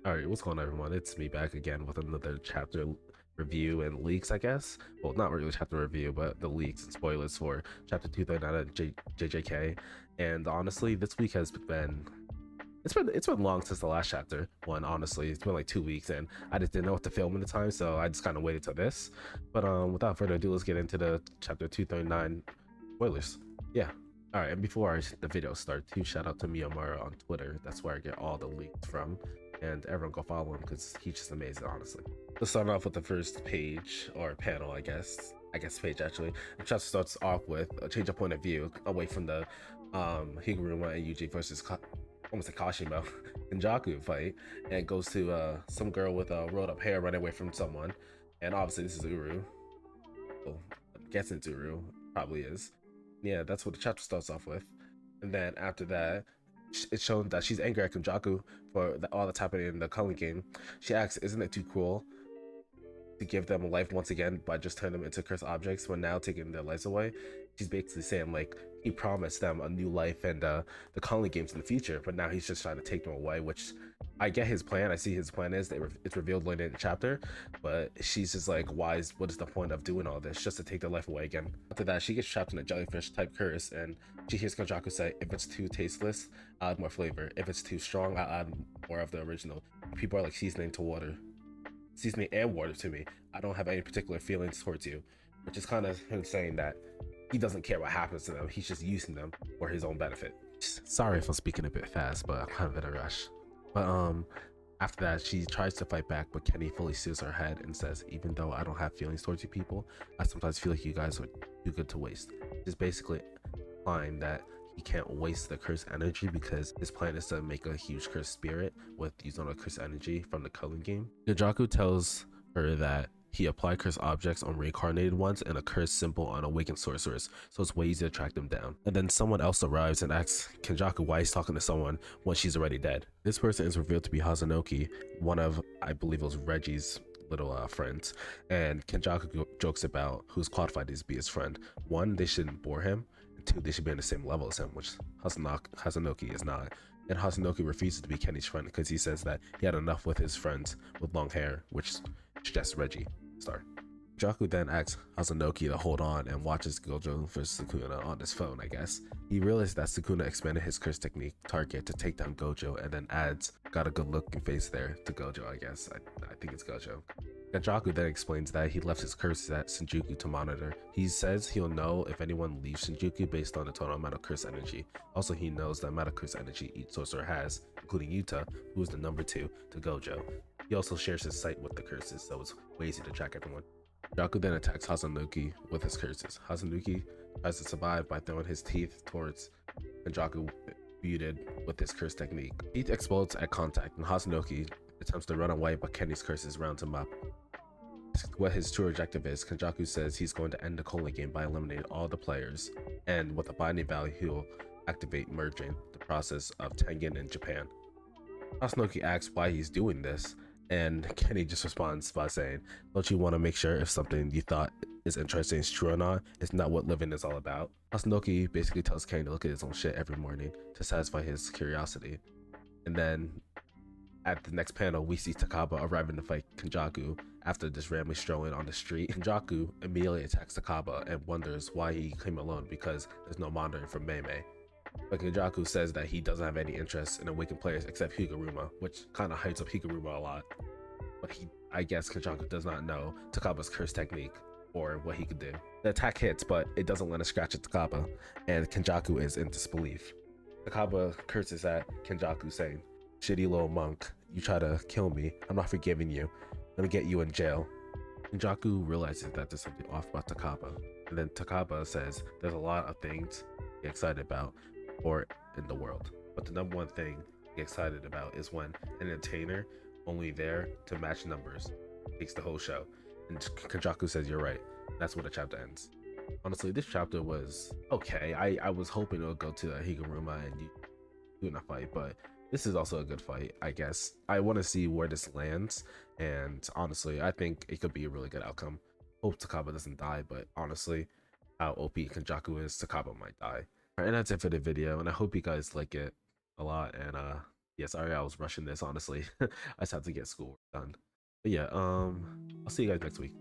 Alright, what's going on everyone? It's me back again with another chapter review and leaks, I guess. Well, not really chapter review, but the leaks and spoilers for chapter 239 of JJK. And honestly, this week has been it's been long since the last chapter one. Honestly, it's been like 2 weeks, and I just didn't know what to film in the time, so I just kind of waited till this. But without further ado, let's get into the chapter 239 spoilers. Yeah. All right, and before the video starts, huge shout out to Miyamura on Twitter. That's where I get all the leaks from, and everyone go follow him because he's just amazing, honestly. Let's start off with the first page or panel, I guess. Page actually. The chapter starts off with a change of point of view away from the Higuruma and Yuji versus almost a Kashima Kenjaku fight, and it goes to some girl with rolled up hair running away from someone, and obviously this is Uru. Well, I'm guessing it's Uru, probably is. Yeah, that's what the chapter starts off with, and then after that, it's shown that she's angry at Kenjaku for all that's happening in the culling game. She asks, "Isn't it too cruel to give them life once again by just turning them into cursed objects when now taking their lives away?" She's basically saying like he promised them a new life and the colony games in the future, but now he's just trying to take them away, which I get his plan. I see his plan is it's revealed later in the chapter, but she's just like, what is the point of doing all this just to take their life away again? After that, she gets trapped in a jellyfish type curse, and she hears Konjaku say, "If it's too tasteless, I'll add more flavor. If it's too strong, I'll add more of the original." People are like seasoning and water to me. I don't have any particular feelings towards you, which is kind of him saying that he doesn't care what happens to them. He's just using them for his own benefit. Sorry if I'm speaking a bit fast, but I'm kind of in a rush. But after that, she tries to fight back, but Kenny fully seals her head and says, "Even though I don't have feelings towards you people, I sometimes feel like you guys are too good to waste." It's basically implying that he can't waste the cursed energy because his plan is to make a huge cursed spirit with using all the cursed energy from the culling game. Kenjaku tells her that he applied cursed objects on reincarnated ones and a cursed symbol on awakened sorcerers, so it's way easier to track them down. And then someone else arrives and asks Kenjaku why he's talking to someone when she's already dead. This person is revealed to be Hazanoki, one of, I believe it was Reggie's little friends, and Kenjaku jokes about who's qualified to be his friend. One, they shouldn't bore him, and two, they should be on the same level as him, which Hazanoki is not. And Hazanoki refuses to be Kenny's friend because he says that he had enough with his friends with long hair, which suggests Reggie. Star. Jaku then asks Hazanoki to hold on and watches Gojo versus Sukuna on his phone, I guess. He realized that Sukuna expanded his curse technique target to take down Gojo and then adds, "Got a good looking face there," to Gojo, I guess. I think it's Gojo. Kenjaku then explains that he left his curses at Shinjuku to monitor. He says he'll know if anyone leaves Shinjuku based on the total amount of curse energy. Also, he knows the amount of curse energy each sorcerer has, including Yuta, who is the number 2 to Gojo. He also shares his sight with the curses, so it's way easy to track everyone. Jaku then attacks Hazanoki with his curses. Hazanoki tries to survive by throwing his teeth towards Kenjaku, muted with his curse technique. Teeth explodes at contact, and Hazanoki attempts to run away, but Kenny's curses round him up. What his true objective is, Kenjaku says he's going to end the Colon game by eliminating all the players, and with a binding value, he'll activate merging, the process of Tengen in Japan. Hazanoki asks why he's doing this, and Kenny just responds by saying, "Don't you want to make sure if something you thought is interesting is true or not? It's not what living is all about." Hazanoki basically tells Kenny to look at his own shit every morning to satisfy his curiosity. And then at the next panel, we see Takaba arriving to fight Kenjaku after just randomly strolling on the street. Kenjaku immediately attacks Takaba and wonders why he came alone because there's no monitoring from Meimei. But Kenjaku says that he doesn't have any interest in awakened players except Higuruma, which kind of hypes up Higuruma a lot. But I guess Kenjaku does not know Takaba's curse technique or what he could do. The attack hits, but it doesn't let a scratch at Takaba, and Kenjaku is in disbelief. Takaba curses at Kenjaku, saying, "Shitty little monk, you try to kill me, I'm not forgiving you. Let me get you in jail." Kenjaku realizes that there's something off about Takaba, and then Takaba says there's a lot of things to get excited about or in the world, but the number one thing to get excited about is when an entertainer only there to match numbers takes the whole show. And Kenjaku says, "You're right." That's where the chapter ends. Honestly, this chapter was okay. I was hoping it would go to Higuruma and Yuna fight, but this is also a good fight, I guess. I want to see where this lands, and honestly, I think it could be a really good outcome. Hope Takaba doesn't die, but honestly, how OP Kenjaku is, Takaba might die. Alright, and that's it for the video, and I hope you guys like it a lot, and Yeah, sorry I was rushing this, honestly. I just had to get schoolwork done. But yeah, I'll see you guys next week.